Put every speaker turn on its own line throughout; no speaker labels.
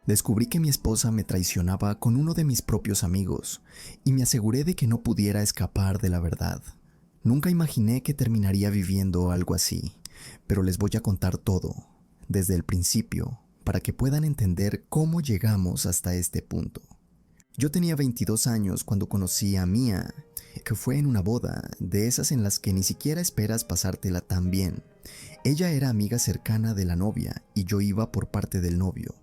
Descubrí que mi esposa me traicionaba con uno de mis propios amigos y me aseguré de que no pudiera escapar de la verdad. Nunca imaginé que terminaría viviendo algo así, pero les voy a contar todo, desde el principio, para que puedan entender cómo llegamos hasta este punto. Yo tenía 22 años cuando conocí a Mia, que fue en una boda, de esas en las que ni siquiera esperas pasártela tan bien. Ella era amiga cercana de la novia y yo iba por parte del novio.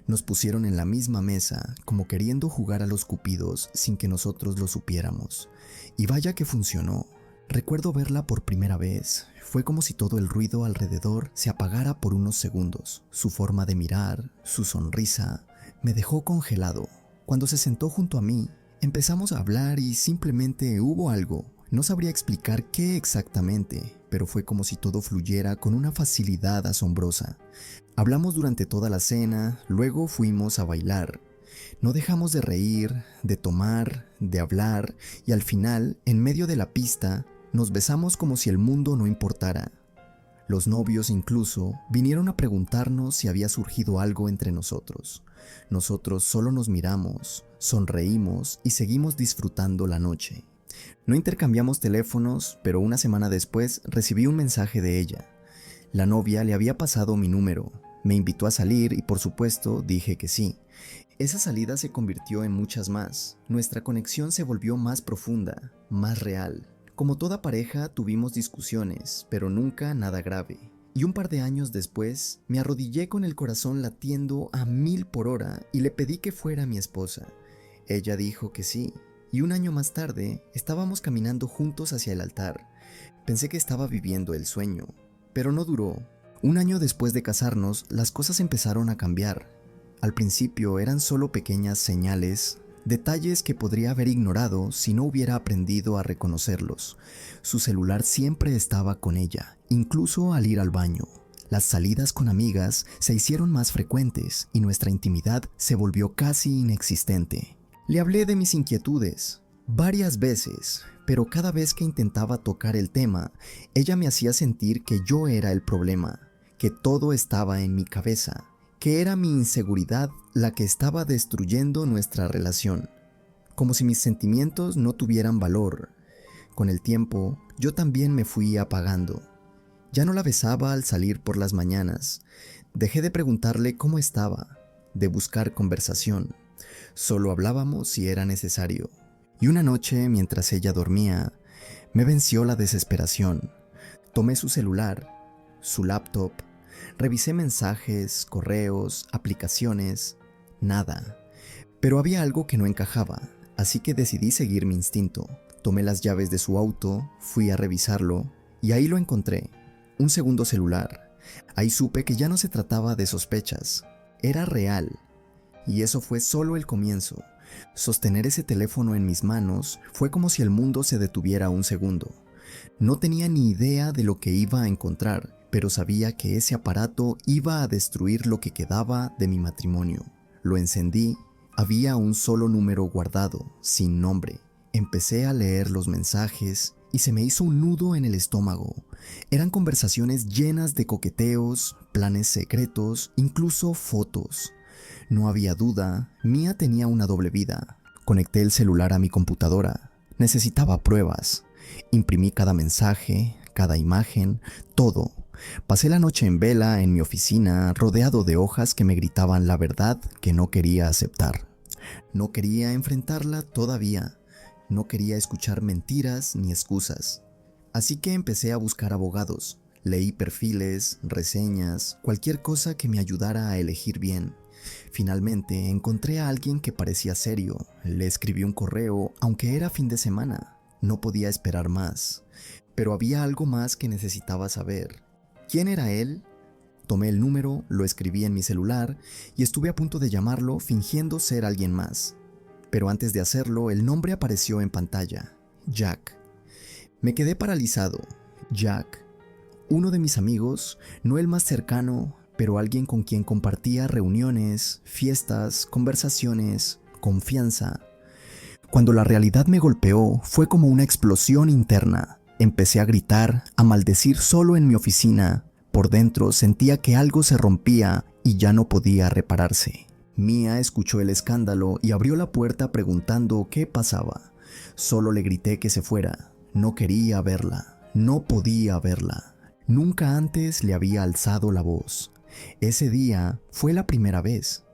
Nos pusieron en la misma mesa, como queriendo jugar a los cupidos sin que nosotros lo supiéramos. Y vaya que funcionó. Recuerdo verla por primera vez. Fue como si todo el ruido alrededor se apagara por unos segundos. Su forma de mirar, su sonrisa, me dejó congelado. Cuando se sentó junto a mí, empezamos a hablar y simplemente hubo algo. No sabría explicar qué exactamente, pero fue como si todo fluyera con una facilidad asombrosa. Hablamos durante toda la cena, luego fuimos a bailar. No dejamos de reír, de tomar, de hablar y al final, en medio de la pista, nos besamos como si el mundo no importara. Los novios incluso vinieron a preguntarnos si había surgido algo entre nosotros. Nosotros solo nos miramos, sonreímos y seguimos disfrutando la noche. No intercambiamos teléfonos, pero una semana después recibí un mensaje de ella. La novia le había pasado mi número, me invitó a salir y por supuesto dije que sí. Esa salida se convirtió en muchas más. Nuestra conexión se volvió más profunda, más real. Como toda pareja tuvimos discusiones, pero nunca nada grave. Y un par de años después, me arrodillé con el corazón latiendo a 1000 por hora y le pedí que fuera mi esposa. Ella dijo que sí, y un año más tarde estábamos caminando juntos hacia el altar. Pensé que estaba viviendo el sueño, pero no duró. Un año después de casarnos, las cosas empezaron a cambiar. Al principio eran solo pequeñas señales, detalles que podría haber ignorado si no hubiera aprendido a reconocerlos. Su celular siempre estaba con ella, incluso al ir al baño. Las salidas con amigas se hicieron más frecuentes y nuestra intimidad se volvió casi inexistente. Le hablé de mis inquietudes varias veces, pero cada vez que intentaba tocar el tema, ella me hacía sentir que yo era el problema, que todo estaba en mi cabeza, que era mi inseguridad la que estaba destruyendo nuestra relación, como si mis sentimientos no tuvieran valor. Con el tiempo, yo también me fui apagando. Ya no la besaba al salir por las mañanas. Dejé de preguntarle cómo estaba, de buscar conversación. Solo hablábamos si era necesario. Y una noche, mientras ella dormía, me venció la desesperación. Tomé su celular, su laptop, revisé mensajes, correos, aplicaciones, nada. Pero había algo que no encajaba, así que decidí seguir mi instinto. Tomé las llaves de su auto, fui a revisarlo y ahí lo encontré. Un segundo celular. Ahí supe que ya no se trataba de sospechas, era real. Y eso fue solo el comienzo. Sostener ese teléfono en mis manos fue como si el mundo se detuviera un segundo. No tenía ni idea de lo que iba a encontrar, pero sabía que ese aparato iba a destruir lo que quedaba de mi matrimonio. Lo encendí, había un solo número guardado, sin nombre. Empecé a leer los mensajes y se me hizo un nudo en el estómago. Eran conversaciones llenas de coqueteos, planes secretos, incluso fotos. No había duda, Mia tenía una doble vida. Conecté el celular a mi computadora. Necesitaba pruebas. Imprimí cada mensaje, cada imagen, todo. Pasé la noche en vela en mi oficina, rodeado de hojas que me gritaban la verdad que no quería aceptar. No quería enfrentarla todavía. No quería escuchar mentiras ni excusas. Así que empecé a buscar abogados. Leí perfiles, reseñas, cualquier cosa que me ayudara a elegir bien. Finalmente encontré a alguien que parecía serio. Le escribí un correo, aunque era fin de semana. No podía esperar más. Pero había algo más que necesitaba saber. ¿Quién era él? Tomé el número, lo escribí en mi celular y estuve a punto de llamarlo fingiendo ser alguien más. Pero antes de hacerlo, el nombre apareció en pantalla. Jack. Me quedé paralizado. Jack. Uno de mis amigos, no el más cercano, pero alguien con quien compartía reuniones, fiestas, conversaciones, confianza. Cuando la realidad me golpeó, fue como una explosión interna. Empecé a gritar, a maldecir solo en mi oficina. Por dentro sentía que algo se rompía y ya no podía repararse. Mia escuchó el escándalo y abrió la puerta preguntando qué pasaba. Solo le grité que se fuera. No quería verla. No podía verla. Nunca antes le había alzado la voz. Ese día fue la primera vez.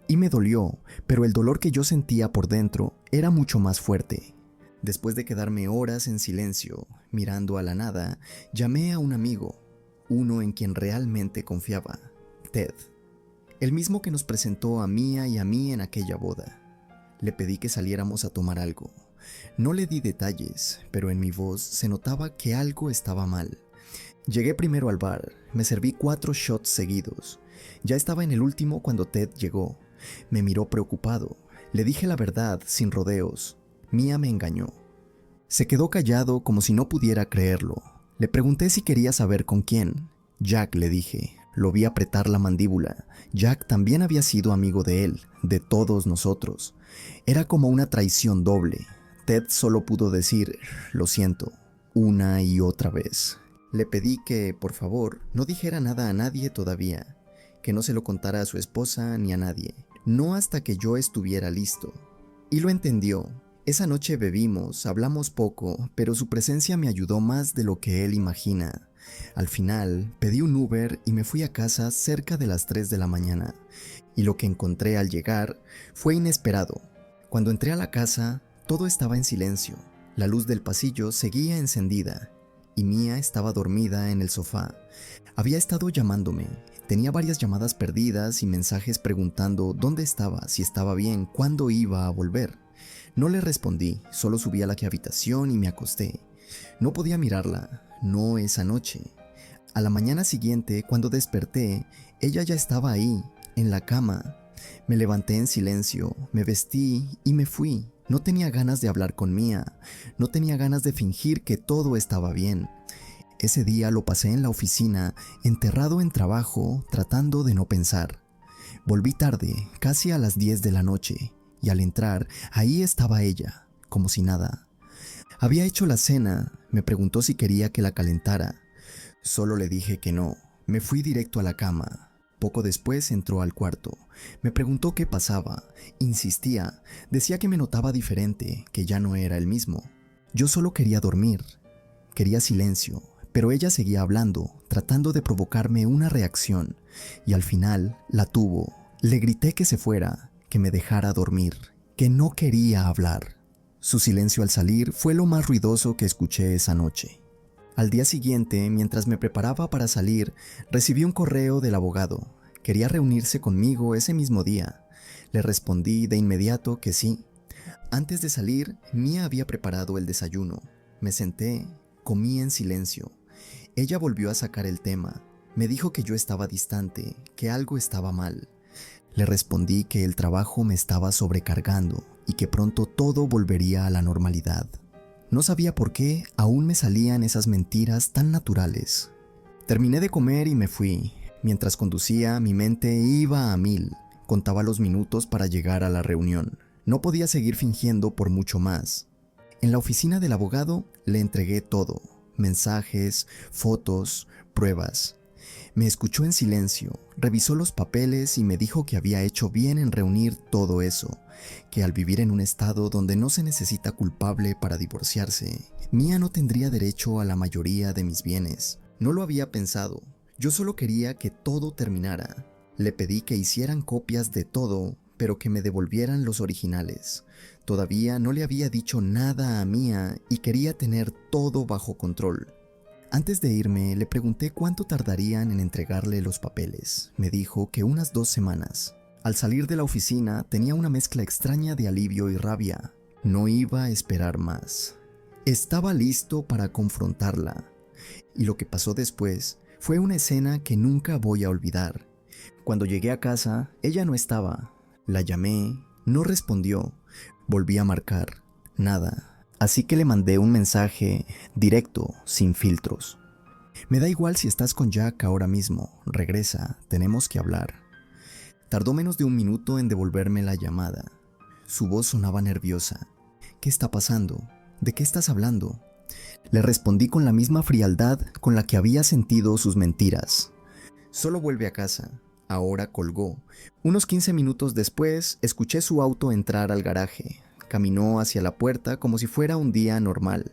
Y me dolió, pero el dolor que yo sentía por dentro era mucho más fuerte. Después de quedarme horas en silencio, mirando a la nada, llamé a un amigo, uno en quien realmente confiaba, Ted. El mismo que nos presentó a Mia y a mí en aquella boda. Le pedí que saliéramos a tomar algo. No le di detalles, pero en mi voz se notaba que algo estaba mal. Llegué primero al bar, me serví 4 shots seguidos. Ya estaba en el último cuando Ted llegó. Me miró preocupado. Le dije la verdad, sin rodeos. Mia me engañó. Se quedó callado como si no pudiera creerlo. Le pregunté si quería saber con quién. Jack, le dije. Lo vi apretar la mandíbula. Jack también había sido amigo de él, de todos nosotros. Era como una traición doble. Ted solo pudo decir, lo siento, una y otra vez. Le pedí que, por favor, no dijera nada a nadie todavía, que no se lo contara a su esposa ni a nadie, no hasta que yo estuviera listo. Y lo entendió. Esa noche bebimos, hablamos poco, pero su presencia me ayudó más de lo que él imagina. Al final, pedí un Uber y me fui a casa cerca de las 3 de la mañana. Y lo que encontré al llegar fue inesperado. Cuando entré a la casa, todo estaba en silencio. La luz del pasillo seguía encendida y Mia estaba dormida en el sofá. Había estado llamándome. Tenía varias llamadas perdidas y mensajes preguntando dónde estaba, si estaba bien, cuándo iba a volver. No le respondí, solo subí a la habitación y me acosté. No podía mirarla, no esa noche. A la mañana siguiente, cuando desperté, ella ya estaba ahí, en la cama. Me levanté en silencio, me vestí y me fui. No tenía ganas de hablar con Mia, no tenía ganas de fingir que todo estaba bien. Ese día lo pasé en la oficina, enterrado en trabajo, tratando de no pensar. Volví tarde, casi a las 10 de la noche, y al entrar, ahí estaba ella, como si nada. Había hecho la cena, me preguntó si quería que la calentara. Solo le dije que no, me fui directo a la cama. Poco después entró al cuarto, me preguntó qué pasaba, insistía, decía que me notaba diferente, que ya no era el mismo. Yo solo quería dormir, quería silencio, pero ella seguía hablando, tratando de provocarme una reacción, y al final la tuvo. Le grité que se fuera, que me dejara dormir, que no quería hablar. Su silencio al salir fue lo más ruidoso que escuché esa noche. Al día siguiente, mientras me preparaba para salir, recibí un correo del abogado. Quería reunirse conmigo ese mismo día. Le respondí de inmediato que sí. Antes de salir, Mia había preparado el desayuno. Me senté, comí en silencio. Ella volvió a sacar el tema. Me dijo que yo estaba distante, que algo estaba mal. Le respondí que el trabajo me estaba sobrecargando y que pronto todo volvería a la normalidad. No sabía por qué aún me salían esas mentiras tan naturales. Terminé de comer y me fui. Mientras conducía, mi mente iba a 1000. Contaba los minutos para llegar a la reunión. No podía seguir fingiendo por mucho más. En la oficina del abogado le entregué todo: mensajes, fotos, pruebas. Me escuchó en silencio, revisó los papeles y me dijo que había hecho bien en reunir todo eso, que al vivir en un estado donde no se necesita culpable para divorciarse, Mia no tendría derecho a la mayoría de mis bienes. No lo había pensado, yo solo quería que todo terminara. Le pedí que hicieran copias de todo, pero que me devolvieran los originales. Todavía no le había dicho nada a Mia y quería tener todo bajo control. Antes de irme, le pregunté cuánto tardarían en entregarle los papeles. Me dijo que unas 2 semanas. Al salir de la oficina, tenía una mezcla extraña de alivio y rabia. No iba a esperar más. Estaba listo para confrontarla. Y lo que pasó después fue una escena que nunca voy a olvidar. Cuando llegué a casa, ella no estaba. La llamé, no respondió. Volví a marcar, nada. Así que le mandé un mensaje directo, sin filtros. Me da igual si estás con Jack ahora mismo, regresa, tenemos que hablar. Tardó menos de 1 minuto en devolverme la llamada. Su voz sonaba nerviosa. ¿Qué está pasando? ¿De qué estás hablando? Le respondí con la misma frialdad con la que había sentido sus mentiras. Solo vuelve a casa. Ahora colgó. Unos 15 minutos después, escuché su auto entrar al garaje. Caminó hacia la puerta como si fuera un día normal.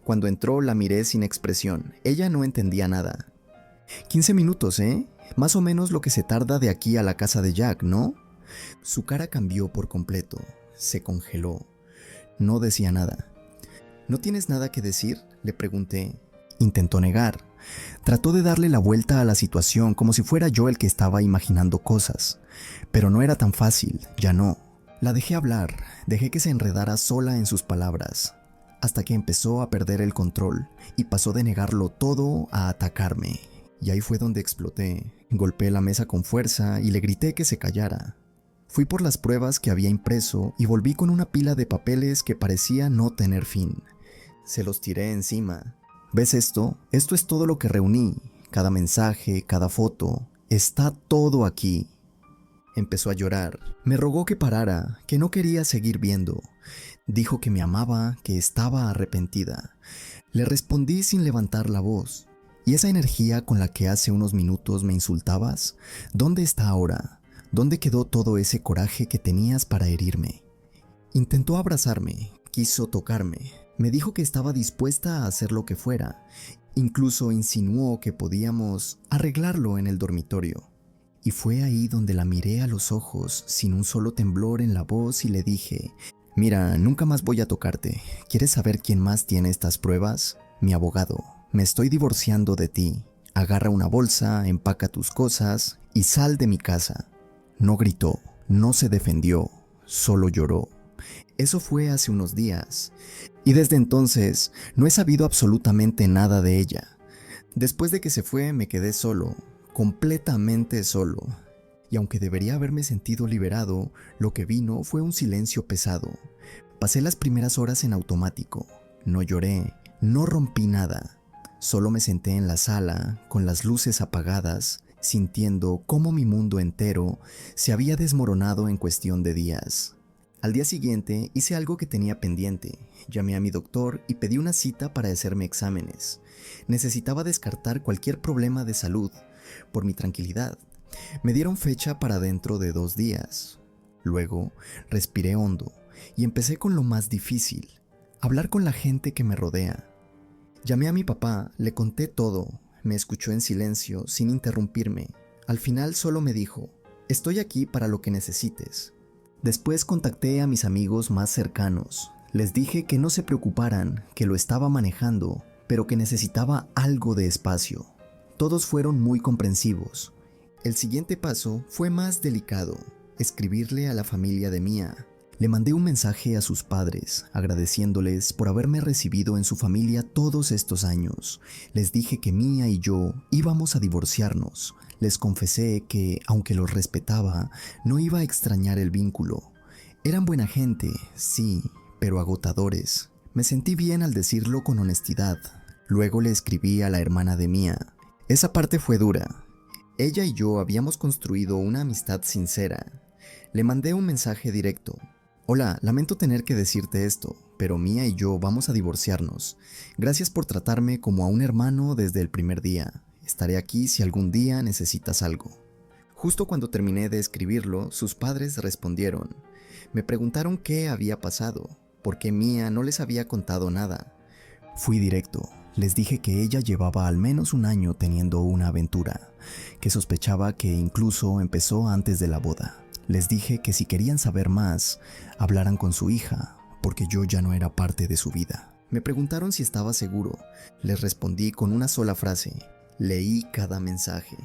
Cuando entró la miré sin expresión. Ella no entendía nada. 15 minutos, ¿eh? Más o menos lo que se tarda de aquí a la casa de Jack, ¿no? Su cara cambió por completo. Se congeló. No decía nada. ¿No tienes nada que decir?, le pregunté. Intentó negar. Trató de darle la vuelta a la situación como si fuera yo el que estaba imaginando cosas. Pero no era tan fácil, ya no. La dejé hablar, dejé que se enredara sola en sus palabras, hasta que empezó a perder el control y pasó de negarlo todo a atacarme. Y ahí fue donde exploté. Golpeé la mesa con fuerza y le grité que se callara. Fui por las pruebas que había impreso y volví con una pila de papeles que parecía no tener fin. Se los tiré encima. ¿Ves esto? Esto es todo lo que reuní. Cada mensaje, cada foto. Está todo aquí. Empezó a llorar. Me rogó que parara, que no quería seguir viendo. Dijo que me amaba, que estaba arrepentida. Le respondí sin levantar la voz. ¿Y esa energía con la que hace unos minutos me insultabas? ¿Dónde está ahora? ¿Dónde quedó todo ese coraje que tenías para herirme? Intentó abrazarme, quiso tocarme. Me dijo que estaba dispuesta a hacer lo que fuera. Incluso insinuó que podíamos arreglarlo en el dormitorio. Y fue ahí donde la miré a los ojos, sin un solo temblor en la voz, y le dije: mira, nunca más voy a tocarte. ¿Quieres saber quién más tiene estas pruebas? Mi abogado. Me estoy divorciando de ti. Agarra una bolsa, empaca tus cosas y sal de mi casa. No gritó, no se defendió, solo lloró. Eso fue hace unos días. Y desde entonces no he sabido absolutamente nada de ella. Después de que se fue me quedé solo, completamente solo. Y aunque debería haberme sentido liberado, lo que vino fue un silencio pesado. Pasé las primeras horas en automático. No lloré, no rompí nada. Solo me senté en la sala, con las luces apagadas, sintiendo cómo mi mundo entero se había desmoronado en cuestión de días. Al día siguiente hice algo que tenía pendiente. Llamé a mi doctor y pedí una cita para hacerme exámenes. Necesitaba descartar cualquier problema de salud, por mi tranquilidad. Me dieron fecha para dentro de 2 días. Luego, respiré hondo y empecé con lo más difícil: hablar con la gente que me rodea. Llamé a mi papá, le conté todo. Me escuchó en silencio, sin interrumpirme. Al final solo me dijo: estoy aquí para lo que necesites. Después contacté a mis amigos más cercanos. Les dije que no se preocuparan, que lo estaba manejando, pero que necesitaba algo de espacio. Todos fueron muy comprensivos. El siguiente paso fue más delicado: escribirle a la familia de Mia. Le mandé un mensaje a sus padres, agradeciéndoles por haberme recibido en su familia todos estos años. Les dije que Mia y yo íbamos a divorciarnos. Les confesé que, aunque los respetaba, no iba a extrañar el vínculo. Eran buena gente, sí, pero agotadores. Me sentí bien al decirlo con honestidad. Luego le escribí a la hermana de Mia. Esa parte fue dura. Ella y yo habíamos construido una amistad sincera. Le mandé un mensaje directo: hola, lamento tener que decirte esto, pero Mia y yo vamos a divorciarnos. Gracias por tratarme como a un hermano desde el primer día. Estaré aquí si algún día necesitas algo. Justo cuando terminé de escribirlo, sus padres respondieron. Me preguntaron qué había pasado, por qué Mia no les había contado nada. Fui directo. Les dije que ella llevaba al menos un año teniendo una aventura, que sospechaba que incluso empezó antes de la boda. Les dije que si querían saber más, hablaran con su hija, porque yo ya no era parte de su vida. Me preguntaron si estaba seguro. Les respondí con una sola frase: leí cada mensaje.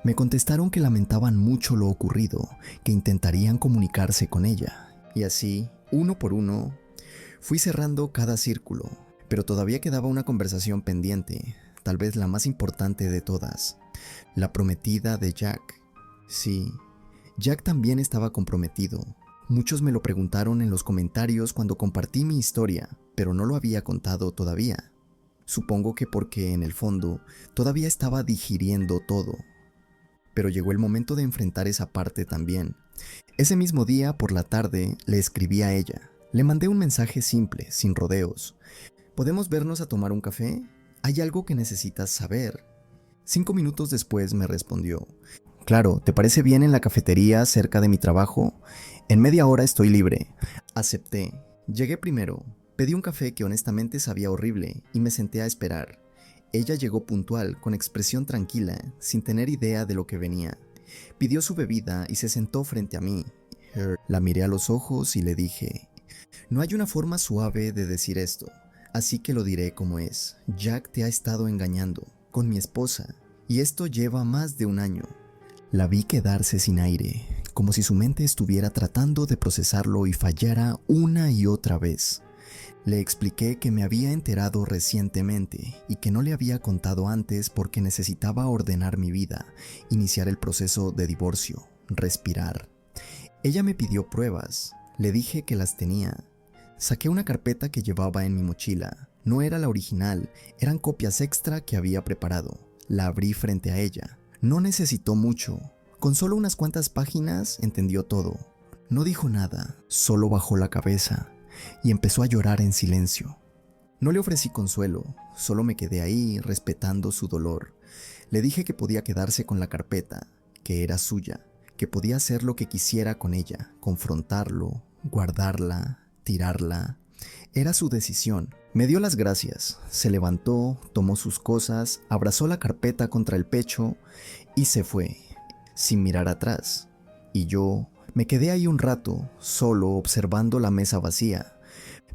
Me contestaron que lamentaban mucho lo ocurrido, que intentarían comunicarse con ella. Y así, uno por uno, fui cerrando cada círculo. Pero todavía quedaba una conversación pendiente, tal vez la más importante de todas: la prometida de Jack. Sí, Jack también estaba comprometido. Muchos me lo preguntaron en los comentarios cuando compartí mi historia, pero no lo había contado todavía. Supongo que porque en el fondo todavía estaba digiriendo todo. Pero llegó el momento de enfrentar esa parte también. Ese mismo día, por la tarde, le escribí a ella. Le mandé un mensaje simple, sin rodeos. ¿Podemos vernos a tomar un café? Hay algo que necesitas saber. 5 minutos después me respondió: Claro, ¿te parece bien en la cafetería cerca de mi trabajo? En media hora estoy libre. Acepté. Llegué primero. Pedí un café que honestamente sabía horrible y me senté a esperar. Ella llegó puntual, con expresión tranquila, sin tener idea de lo que venía. Pidió su bebida y se sentó frente a mí. La miré a los ojos y le dije, no hay una forma suave de decir esto, así que lo diré como es. Jack te ha estado engañando, con mi esposa, y esto lleva más de un año. La vi quedarse sin aire, como si su mente estuviera tratando de procesarlo y fallara una y otra vez. Le expliqué que me había enterado recientemente y que no le había contado antes porque necesitaba ordenar mi vida, iniciar el proceso de divorcio, respirar. Ella me pidió pruebas, le dije que las tenía. Saqué una carpeta que llevaba en mi mochila. No era la original, eran copias extra que había preparado. La abrí frente a ella. No necesitó mucho. Con solo unas cuantas páginas entendió todo. No dijo nada, solo bajó la cabeza y empezó a llorar en silencio. No le ofrecí consuelo, solo me quedé ahí respetando su dolor. Le dije que podía quedarse con la carpeta, que era suya, que podía hacer lo que quisiera con ella, confrontarlo, guardarla, tirarla. Era su decisión. Me dio las gracias, se levantó, tomó sus cosas, abrazó la carpeta contra el pecho y se fue, sin mirar atrás. Y yo me quedé ahí un rato, solo observando la mesa vacía,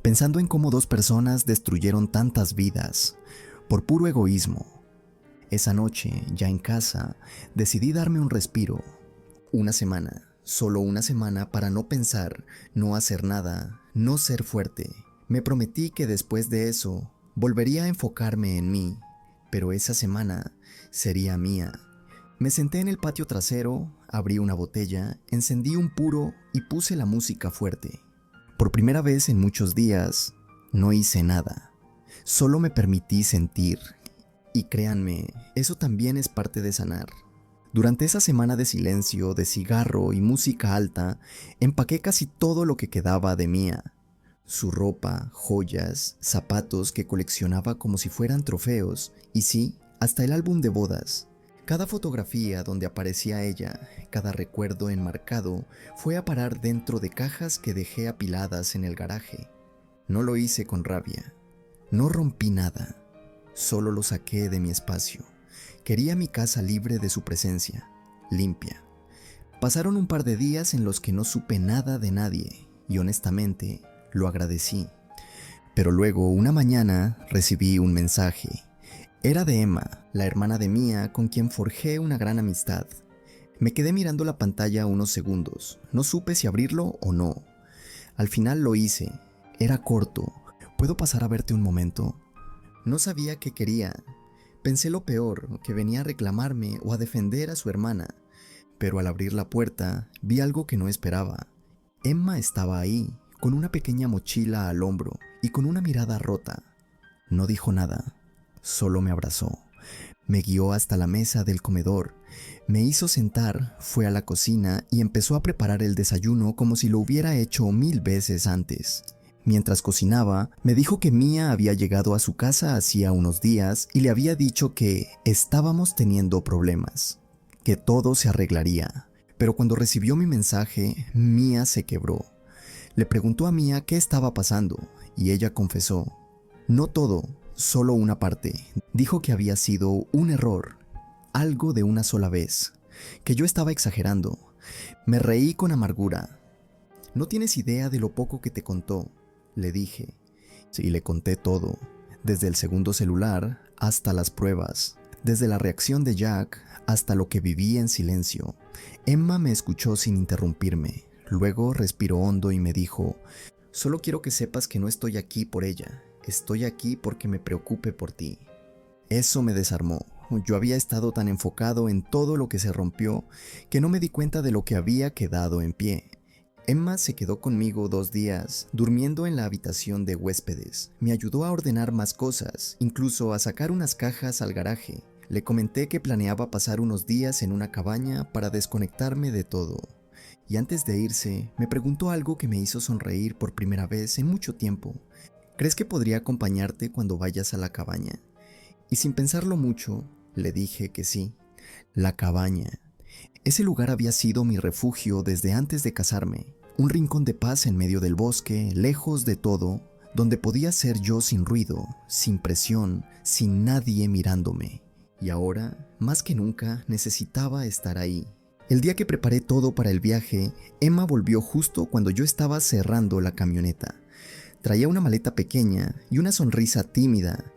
pensando en cómo dos personas destruyeron tantas vidas, por puro egoísmo. Esa noche, ya en casa, decidí darme un respiro. Una semana, solo una semana para no pensar, no hacer nada, no ser fuerte. Me prometí que después de eso, volvería a enfocarme en mí, pero esa semana sería mía. Me senté en el patio trasero, abrí una botella, encendí un puro y puse la música fuerte. Por primera vez en muchos días, no hice nada. Solo me permití sentir. Y créanme, eso también es parte de sanar. Durante esa semana de silencio, de cigarro y música alta, empaqué casi todo lo que quedaba de Mía. Su ropa, joyas, zapatos que coleccionaba como si fueran trofeos, y sí, hasta el álbum de bodas. Cada fotografía donde aparecía ella, cada recuerdo enmarcado, fue a parar dentro de cajas que dejé apiladas en el garaje. No lo hice con rabia. No rompí nada. Solo lo saqué de mi espacio. Quería mi casa libre de su presencia, limpia. Pasaron un par de días en los que no supe nada de nadie, y honestamente, lo agradecí. Pero luego, una mañana, recibí un mensaje. Era de Emma, la hermana de Mía, con quien forjé una gran amistad. Me quedé mirando la pantalla unos segundos. No supe si abrirlo o no. Al final lo hice. Era corto. ¿Puedo pasar a verte un momento? No sabía qué quería. Pensé lo peor, que venía a reclamarme o a defender a su hermana. Pero al abrir la puerta, vi algo que no esperaba. Emma estaba ahí, con una pequeña mochila al hombro y con una mirada rota. No dijo nada. Solo me abrazó, me guió hasta la mesa del comedor, me hizo sentar, fue a la cocina y empezó a preparar el desayuno como si lo hubiera hecho 1000 veces antes. Mientras cocinaba, me dijo que Mía había llegado a su casa hacía unos días y le había dicho que estábamos teniendo problemas, que todo se arreglaría. Pero cuando recibió mi mensaje, Mía se quebró. Le preguntó a Mía qué estaba pasando y ella confesó, no todo, solo una parte. Dijo que había sido un error, algo de una sola vez, que yo estaba exagerando. Me reí con amargura. No tienes idea de lo poco que te contó, le dije. Sí, le conté todo, desde el segundo celular hasta las pruebas, desde la reacción de Jack hasta lo que viví en silencio. Emma me escuchó sin interrumpirme. Luego respiró hondo y me dijo, solo quiero que sepas que no estoy aquí por ella. Estoy aquí porque me preocupe por ti. Eso me desarmó. Yo había estado tan enfocado en todo lo que se rompió que no me di cuenta de lo que había quedado en pie. Emma se quedó conmigo 2 días, durmiendo en la habitación de huéspedes. Me ayudó a ordenar más cosas, incluso a sacar unas cajas al garaje. Le comenté que planeaba pasar unos días en una cabaña para desconectarme de todo. Y antes de irse, me preguntó algo que me hizo sonreír por primera vez en mucho tiempo. ¿Crees que podría acompañarte cuando vayas a la cabaña? Y sin pensarlo mucho, le dije que sí. La cabaña. Ese lugar había sido mi refugio desde antes de casarme, un rincón de paz en medio del bosque, lejos de todo, donde podía ser yo sin ruido, sin presión, sin nadie mirándome. Y ahora, más que nunca, necesitaba estar ahí. El día que preparé todo para el viaje, Emma volvió justo cuando yo estaba cerrando la camioneta. Traía una maleta pequeña y una sonrisa tímida.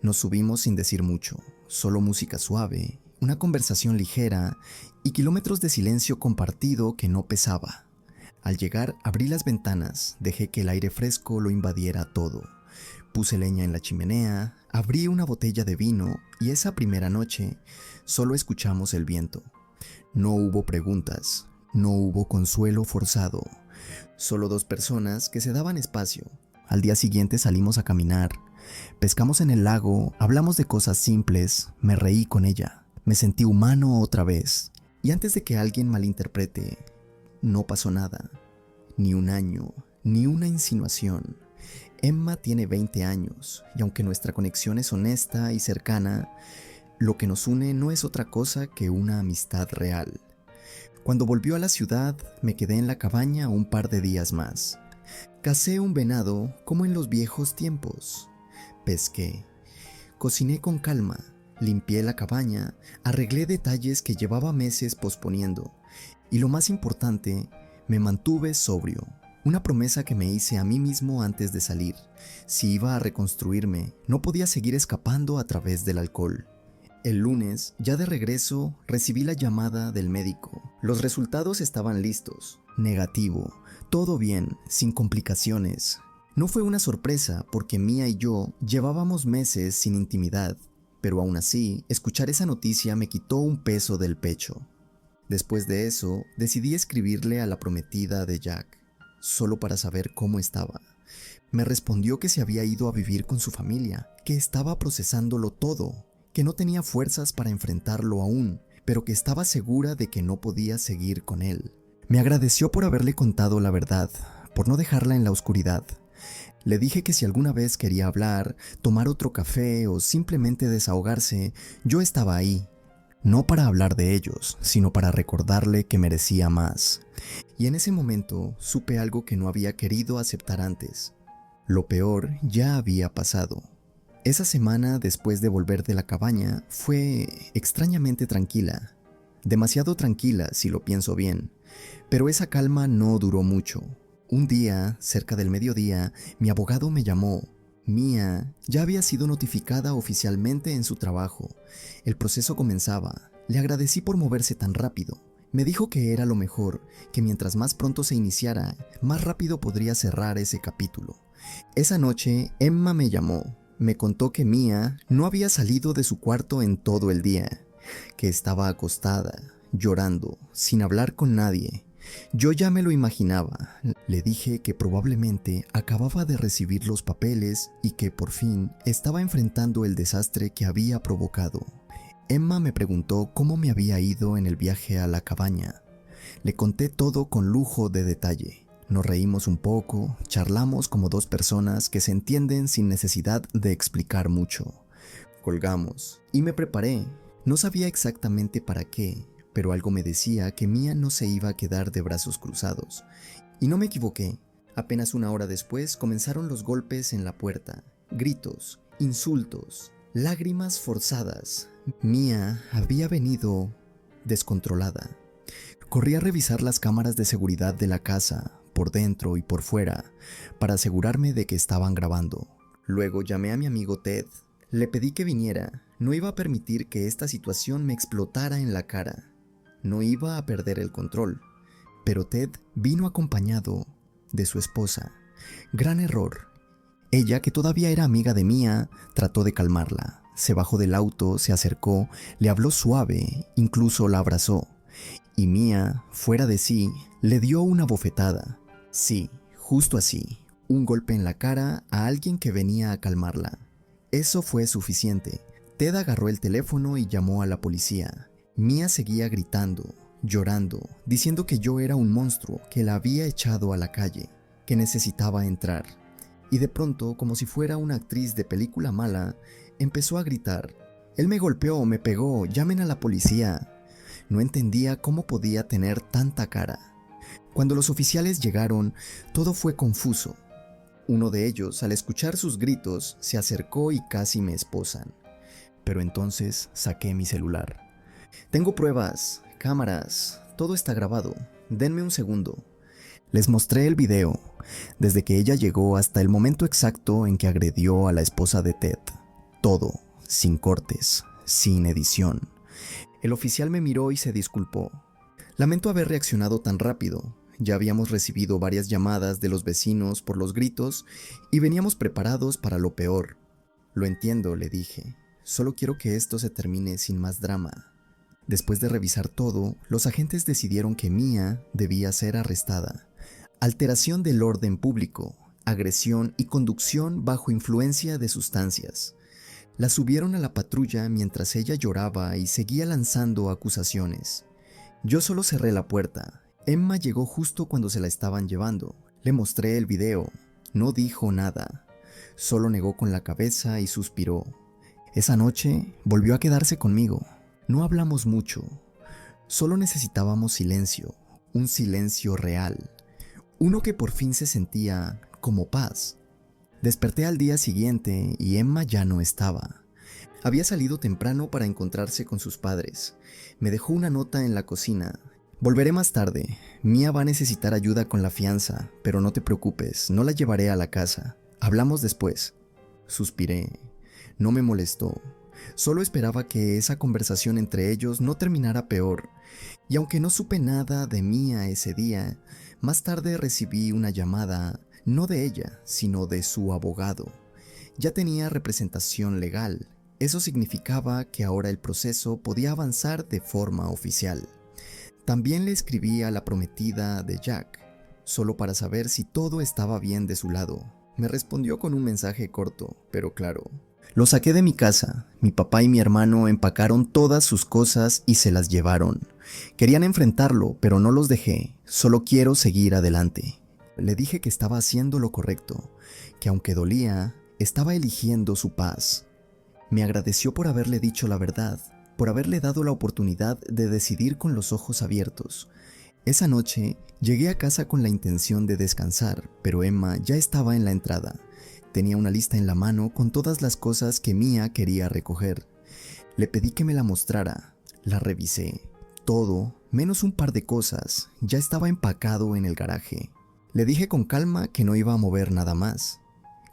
Nos subimos sin decir mucho, solo música suave, una conversación ligera y kilómetros de silencio compartido que no pesaba. Al llegar, abrí las ventanas, dejé que el aire fresco lo invadiera todo. Puse leña en la chimenea, abrí una botella de vino y esa primera noche solo escuchamos el viento. No hubo preguntas, no hubo consuelo forzado, solo dos personas que se daban espacio. Al día siguiente salimos a caminar, pescamos en el lago, hablamos de cosas simples, me reí con ella, me sentí humano otra vez. Y antes de que alguien malinterprete, no pasó nada, ni un año, ni una insinuación. Emma tiene 20 años y aunque nuestra conexión es honesta y cercana, lo que nos une no es otra cosa que una amistad real. Cuando volvió a la ciudad, me quedé en la cabaña un par de días más. Cacé un venado como en los viejos tiempos. Pesqué. Cociné con calma. Limpié la cabaña. Arreglé detalles que llevaba meses posponiendo. Y lo más importante, me mantuve sobrio. Una promesa que me hice a mí mismo antes de salir. Si iba a reconstruirme, no podía seguir escapando a través del alcohol. El lunes, ya de regreso, recibí la llamada del médico. Los resultados estaban listos. Negativo. Todo bien, sin complicaciones. No fue una sorpresa porque Mía y yo llevábamos meses sin intimidad, pero aún así, escuchar esa noticia me quitó un peso del pecho. Después de eso, decidí escribirle a la prometida de Jack, solo para saber cómo estaba. Me respondió que se había ido a vivir con su familia, que estaba procesándolo todo, que no tenía fuerzas para enfrentarlo aún, pero que estaba segura de que no podía seguir con él. Me agradeció por haberle contado la verdad, por no dejarla en la oscuridad. Le dije que si alguna vez quería hablar, tomar otro café o simplemente desahogarse, yo estaba ahí. No para hablar de ellos, sino para recordarle que merecía más. Y en ese momento supe algo que no había querido aceptar antes. Lo peor ya había pasado. Esa semana después de volver de la cabaña fue extrañamente tranquila. Demasiado tranquila si lo pienso bien, pero esa calma no duró mucho. Un día, cerca del mediodía, mi abogado me llamó. Mía ya había sido notificada oficialmente en su trabajo. El proceso comenzaba. Le agradecí por moverse tan rápido. Me dijo que era lo mejor, que mientras más pronto se iniciara, más rápido podría cerrar ese capítulo. Esa noche, Emma me llamó. Me contó que Mía no había salido de su cuarto en todo el día, que estaba acostada, llorando, sin hablar con nadie. Yo ya me lo imaginaba. Le dije que probablemente acababa de recibir los papeles y que por fin estaba enfrentando el desastre que había provocado. Emma me preguntó cómo me había ido en el viaje a la cabaña. Le conté todo con lujo de detalle. Nos reímos un poco, charlamos como dos personas que se entienden sin necesidad de explicar mucho. Colgamos y me preparé. No sabía exactamente para qué, pero algo me decía que Mía no se iba a quedar de brazos cruzados. Y no me equivoqué. Apenas una hora después comenzaron los golpes en la puerta, gritos, insultos, lágrimas forzadas. Mía había venido descontrolada. Corrí a revisar las cámaras de seguridad de la casa, por dentro y por fuera, para asegurarme de que estaban grabando. Luego llamé a mi amigo Ted. Le pedí que viniera. No iba a permitir que esta situación me explotara en la cara. No iba a perder el control. Pero Ted vino acompañado de su esposa. Gran error. Ella, que todavía era amiga de Mía, trató de calmarla. Se bajó del auto, se acercó, le habló suave, incluso la abrazó. Y Mía, fuera de sí, le dio una bofetada. Sí, justo así, un golpe en la cara a alguien que venía a calmarla. Eso fue suficiente. Ted agarró el teléfono y llamó a la policía. Mía seguía gritando, llorando, diciendo que yo era un monstruo, que la había echado a la calle, que necesitaba entrar. Y de pronto, como si fuera una actriz de película mala, empezó a gritar: «Él me golpeó, me pegó, llamen a la policía». No entendía cómo podía tener tanta cara. Cuando los oficiales llegaron, todo fue confuso. Uno de ellos, al escuchar sus gritos, se acercó y casi me esposan. Pero entonces saqué mi celular. Tengo pruebas, cámaras, todo está grabado. Denme un segundo. Les mostré el video, desde que ella llegó hasta el momento exacto en que agredió a la esposa de Ted. Todo, sin cortes, sin edición. El oficial me miró y se disculpó. Lamento haber reaccionado tan rápido. Ya habíamos recibido varias llamadas de los vecinos por los gritos y veníamos preparados para lo peor. Lo entiendo, le dije. Solo quiero que esto se termine sin más drama. Después de revisar todo, los agentes decidieron que Mia debía ser arrestada. Alteración del orden público, agresión y conducción bajo influencia de sustancias. La subieron a la patrulla mientras ella lloraba y seguía lanzando acusaciones. Yo solo cerré la puerta. Emma llegó justo cuando se la estaban llevando. Le mostré el video. No dijo nada. Solo negó con la cabeza y suspiró. Esa noche volvió a quedarse conmigo. No hablamos mucho. Solo necesitábamos silencio. Un silencio real. Uno que por fin se sentía como paz. Desperté al día siguiente y Emma ya no estaba. Había salido temprano para encontrarse con sus padres. Me dejó una nota en la cocina. Volveré más tarde. Mia va a necesitar ayuda con la fianza, pero no te preocupes, no la llevaré a la casa. Hablamos después. Suspiré. No me molestó. Solo esperaba que esa conversación entre ellos no terminara peor. Y aunque no supe nada de Mia ese día, más tarde recibí una llamada, no de ella, sino de su abogado. Ya tenía representación legal. Eso significaba que ahora el proceso podía avanzar de forma oficial. También le escribí a la prometida de Jack, solo para saber si todo estaba bien de su lado. Me respondió con un mensaje corto, pero claro. Lo saqué de mi casa. Mi papá y mi hermano empacaron todas sus cosas y se las llevaron. Querían enfrentarlo, pero no los dejé. Solo quiero seguir adelante. Le dije que estaba haciendo lo correcto, que aunque dolía, estaba eligiendo su paz. Me agradeció por haberle dicho la verdad, por haberle dado la oportunidad de decidir con los ojos abiertos. Esa noche llegué a casa con la intención de descansar, pero Emma ya estaba en la entrada. Tenía una lista en la mano con todas las cosas que Mia quería recoger. Le pedí que me la mostrara. La revisé. Todo, menos un par de cosas, ya estaba empacado en el garaje. Le dije con calma que no iba a mover nada más,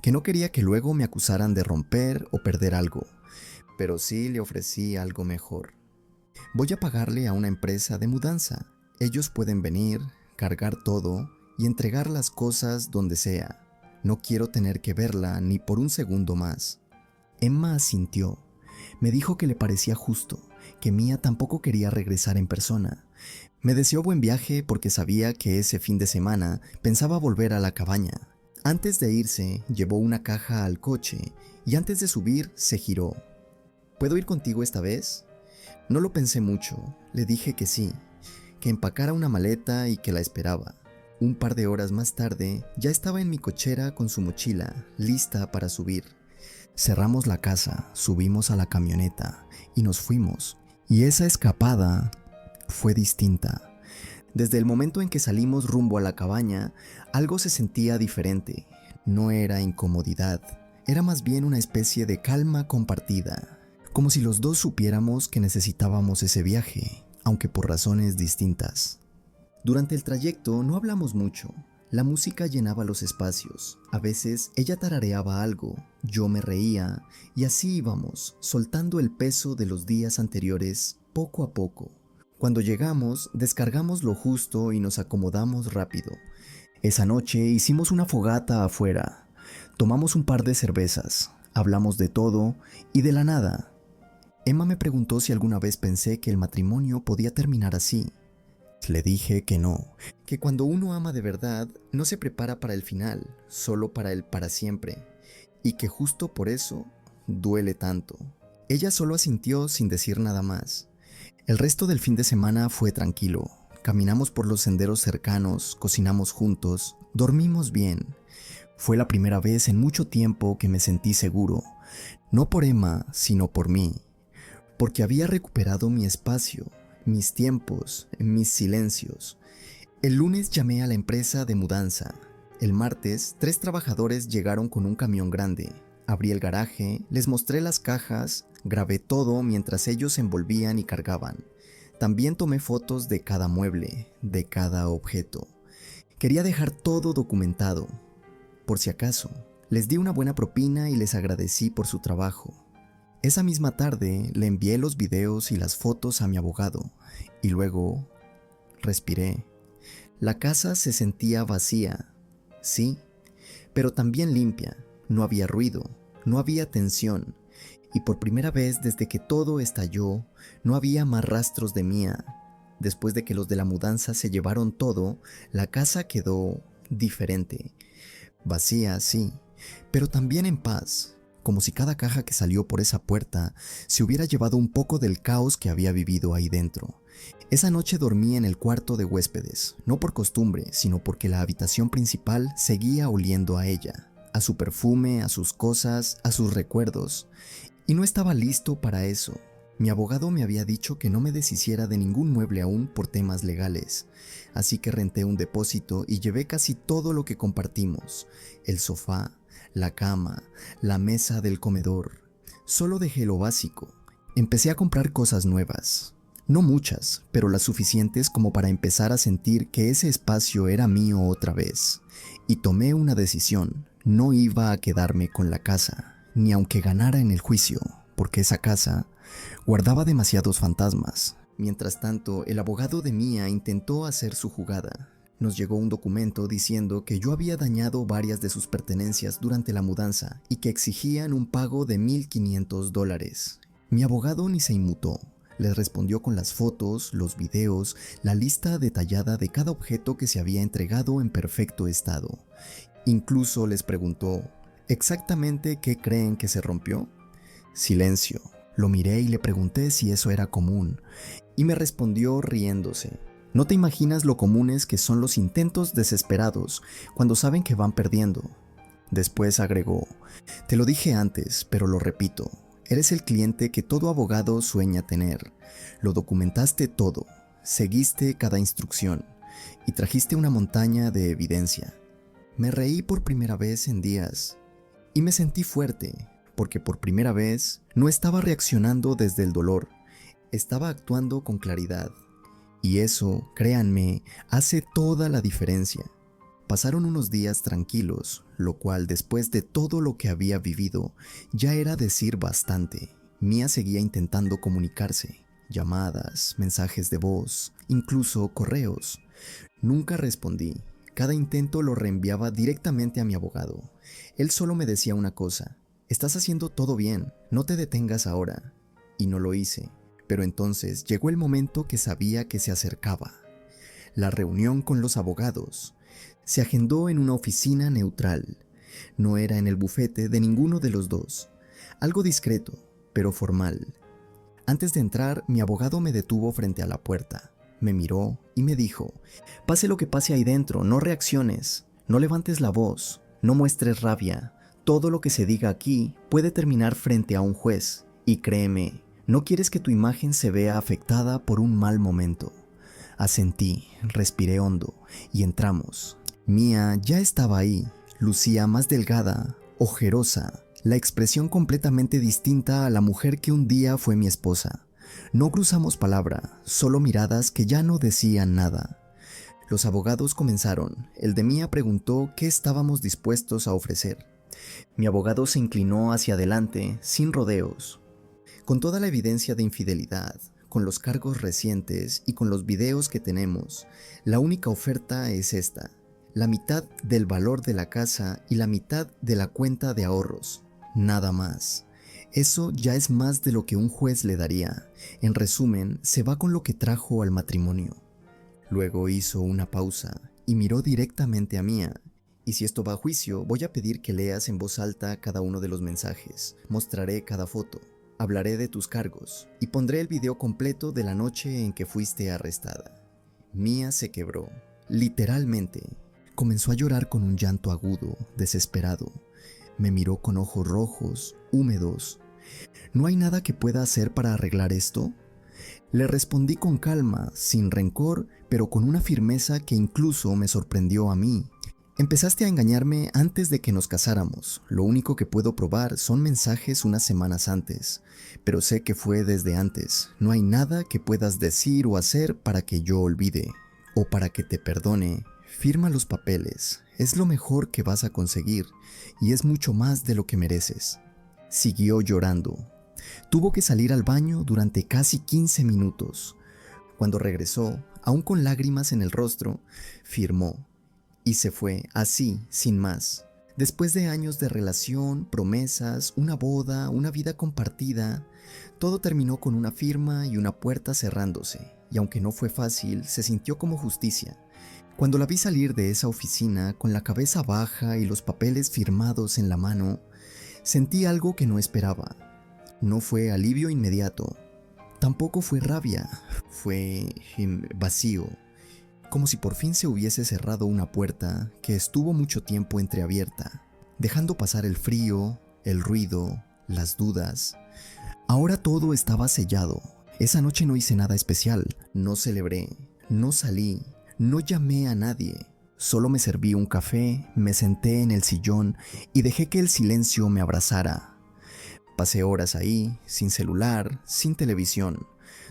que no quería que luego me acusaran de romper o perder algo, pero sí le ofrecí algo mejor. Voy a pagarle a una empresa de mudanza. Ellos pueden venir, cargar todo y entregar las cosas donde sea. No quiero tener que verla ni por un segundo más. Emma asintió. Me dijo que le parecía justo, que Mia tampoco quería regresar en persona. Me deseó buen viaje porque sabía que ese fin de semana pensaba volver a la cabaña. Antes de irse, llevó una caja al coche y antes de subir se giró. ¿Puedo ir contigo esta vez? No lo pensé mucho. Le dije que sí, que empacara una maleta y que la esperaba. Un par de horas más tarde, ya estaba en mi cochera con su mochila, lista para subir. Cerramos la casa, subimos a la camioneta y nos fuimos. Y esa escapada fue distinta. Desde el momento en que salimos rumbo a la cabaña, algo se sentía diferente. No era incomodidad, era más bien una especie de calma compartida. Como si los dos supiéramos que necesitábamos ese viaje, aunque por razones distintas. Durante el trayecto no hablamos mucho. La música llenaba los espacios. A veces ella tarareaba algo, yo me reía y así íbamos, soltando el peso de los días anteriores poco a poco. Cuando llegamos, descargamos lo justo y nos acomodamos rápido. Esa noche hicimos una fogata afuera. Tomamos un par de cervezas, hablamos de todo y de la nada. Emma me preguntó si alguna vez pensé que el matrimonio podía terminar así. Le dije que no, que cuando uno ama de verdad, no se prepara para el final, solo para el para siempre, y que justo por eso duele tanto. Ella solo asintió sin decir nada más. El resto del fin de semana fue tranquilo. Caminamos por los senderos cercanos, cocinamos juntos, dormimos bien. Fue la primera vez en mucho tiempo que me sentí seguro, no por Emma, sino por mí, porque había recuperado mi espacio, mis tiempos, mis silencios. El lunes llamé a la empresa de mudanza. El martes, 3 trabajadores llegaron con un camión grande. Abrí el garaje, les mostré las cajas, grabé todo mientras ellos envolvían y cargaban. También tomé fotos de cada mueble, de cada objeto. Quería dejar todo documentado. Por si acaso, les di una buena propina y les agradecí por su trabajo. Esa misma tarde le envié los videos y las fotos a mi abogado, y luego respiré. La casa se sentía vacía, sí, pero también limpia. No había ruido, no había tensión, y por primera vez desde que todo estalló, no había más rastros de Mía. Después de que los de la mudanza se llevaron todo, la casa quedó diferente. Vacía, sí, pero también en paz, como si cada caja que salió por esa puerta se hubiera llevado un poco del caos que había vivido ahí dentro. Esa noche dormí en el cuarto de huéspedes, no por costumbre, sino porque la habitación principal seguía oliendo a ella, a su perfume, a sus cosas, a sus recuerdos, y no estaba listo para eso. Mi abogado me había dicho que no me deshiciera de ningún mueble aún por temas legales, así que renté un depósito y llevé casi todo lo que compartimos: el sofá, la cama, la mesa del comedor. Solo dejé lo básico. Empecé a comprar cosas nuevas. No muchas, pero las suficientes como para empezar a sentir que ese espacio era mío otra vez. Y tomé una decisión: no iba a quedarme con la casa, ni aunque ganara en el juicio, porque esa casa guardaba demasiados fantasmas. Mientras tanto, el abogado de Mía intentó hacer su jugada. Nos llegó un documento diciendo que yo había dañado varias de sus pertenencias durante la mudanza y que exigían un pago de $1,500. Mi abogado ni se inmutó. Les respondió con las fotos, los videos, la lista detallada de cada objeto que se había entregado en perfecto estado. Incluso les preguntó: ¿exactamente qué creen que se rompió? Silencio. Lo miré y le pregunté si eso era común, y me respondió riéndose: no te imaginas lo comunes que son los intentos desesperados cuando saben que van perdiendo. Después agregó: te lo dije antes, pero lo repito. Eres el cliente que todo abogado sueña tener. Lo documentaste todo, seguiste cada instrucción y trajiste una montaña de evidencia. Me reí por primera vez en días y me sentí fuerte, porque por primera vez no estaba reaccionando desde el dolor, estaba actuando con claridad. Y eso, créanme, hace toda la diferencia. Pasaron unos días tranquilos, lo cual, después de todo lo que había vivido, ya era decir bastante. Mía seguía intentando comunicarse: llamadas, mensajes de voz, incluso correos. Nunca respondí. Cada intento lo reenviaba directamente a mi abogado. Él solo me decía una cosa: estás haciendo todo bien, no te detengas ahora. Y no lo hice. Pero entonces llegó el momento que sabía que se acercaba. La reunión con los abogados se agendó en una oficina neutral. No era en el bufete de ninguno de los dos. Algo discreto, pero formal. Antes de entrar, mi abogado me detuvo frente a la puerta. Me miró y me dijo: pase lo que pase ahí dentro, no reacciones, no levantes la voz, no muestres rabia. Todo lo que se diga aquí puede terminar frente a un juez. Y créeme, no quieres que tu imagen se vea afectada por un mal momento. Asentí, respiré hondo y entramos. Mía ya estaba ahí. Lucía más delgada, ojerosa, la expresión completamente distinta a la mujer que un día fue mi esposa. No cruzamos palabra, solo miradas que ya no decían nada. Los abogados comenzaron. El de Mía preguntó qué estábamos dispuestos a ofrecer. Mi abogado se inclinó hacia adelante, sin rodeos. Con toda la evidencia de infidelidad, con los cargos recientes y con los videos que tenemos, la única oferta es esta: la mitad del valor de la casa y la mitad de la cuenta de ahorros. Nada más. Eso ya es más de lo que un juez le daría. En resumen, se va con lo que trajo al matrimonio. Luego hizo una pausa y miró directamente a Mía. Y si esto va a juicio, voy a pedir que leas en voz alta cada uno de los mensajes. Mostraré cada foto. Hablaré de tus cargos y pondré el video completo de la noche en que fuiste arrestada. Mía se quebró, literalmente. Comenzó a llorar con un llanto agudo, desesperado. Me miró con ojos rojos, húmedos. ¿No hay nada que pueda hacer para arreglar esto? Le respondí con calma, sin rencor, pero con una firmeza que incluso me sorprendió a mí. Empezaste a engañarme antes de que nos casáramos. Lo único que puedo probar son mensajes unas semanas antes, pero sé que fue desde antes. No hay nada que puedas decir o hacer para que yo olvide o para que te perdone. Firma los papeles. Es lo mejor que vas a conseguir y es mucho más de lo que mereces. Siguió llorando. Tuvo que salir al baño durante casi 15 minutos. Cuando regresó, aún con lágrimas en el rostro, firmó. Y se fue, así, sin más. Después de años de relación, promesas, una boda, una vida compartida, todo terminó con una firma y una puerta cerrándose. Y aunque no fue fácil, se sintió como justicia. Cuando la vi salir de esa oficina con la cabeza baja y los papeles firmados en la mano, sentí algo que no esperaba. No fue alivio inmediato, tampoco fue rabia, fue vacío. Como si por fin se hubiese cerrado una puerta que estuvo mucho tiempo entreabierta, dejando pasar el frío, el ruido, las dudas. Ahora todo estaba sellado. Esa noche no hice nada especial, no celebré, no salí, no llamé a nadie. Solo me serví un café, me senté en el sillón y dejé que el silencio me abrazara. Pasé horas ahí, sin celular, sin televisión,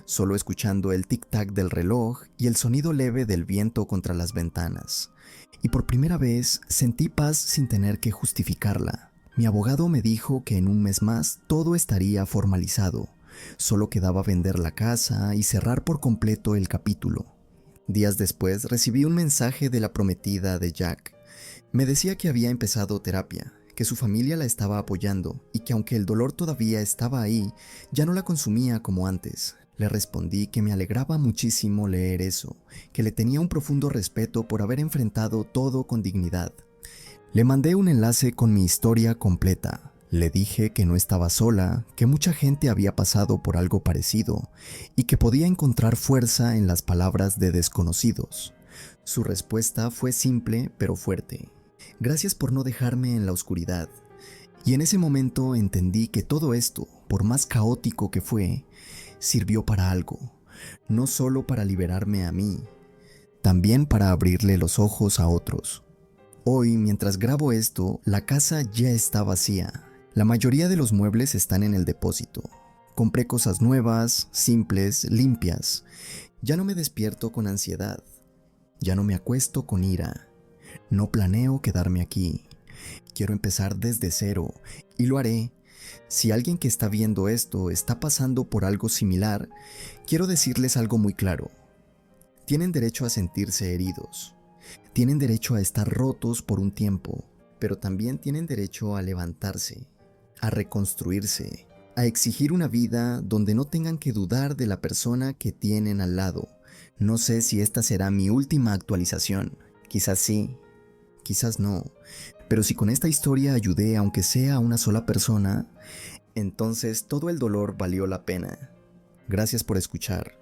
solo escuchando el tic-tac del reloj y el sonido leve del viento contra las ventanas. Y por primera vez sentí paz sin tener que justificarla. Mi abogado me dijo que en un mes más todo estaría formalizado. Solo quedaba vender la casa y cerrar por completo el capítulo. Días después recibí un mensaje de la prometida de Jack. Me decía que había empezado terapia, que su familia la estaba apoyando y que aunque el dolor todavía estaba ahí, ya no la consumía como antes. Le respondí que me alegraba muchísimo leer eso, que le tenía un profundo respeto por haber enfrentado todo con dignidad. Le mandé un enlace con mi historia completa. Le dije que no estaba sola, que mucha gente había pasado por algo parecido y que podía encontrar fuerza en las palabras de desconocidos. Su respuesta fue simple pero fuerte. Gracias por no dejarme en la oscuridad. Y en ese momento entendí que todo esto, por más caótico que fue, sirvió para algo, no solo para liberarme a mí, también para abrirle los ojos a otros. Hoy, mientras grabo esto, la casa ya está vacía. La mayoría de los muebles están en el depósito. Compré cosas nuevas, simples, limpias. Ya no me despierto con ansiedad. Ya no me acuesto con ira. No planeo quedarme aquí. Quiero empezar desde cero y lo haré. Si alguien que está viendo esto está pasando por algo similar, quiero decirles algo muy claro. Tienen derecho a sentirse heridos. Tienen derecho a estar rotos por un tiempo, pero también tienen derecho a levantarse, a reconstruirse, a exigir una vida donde no tengan que dudar de la persona que tienen al lado. No sé si esta será mi última actualización. Quizás sí, quizás no. Pero si con esta historia ayudé aunque sea a una sola persona, entonces todo el dolor valió la pena. Gracias por escuchar.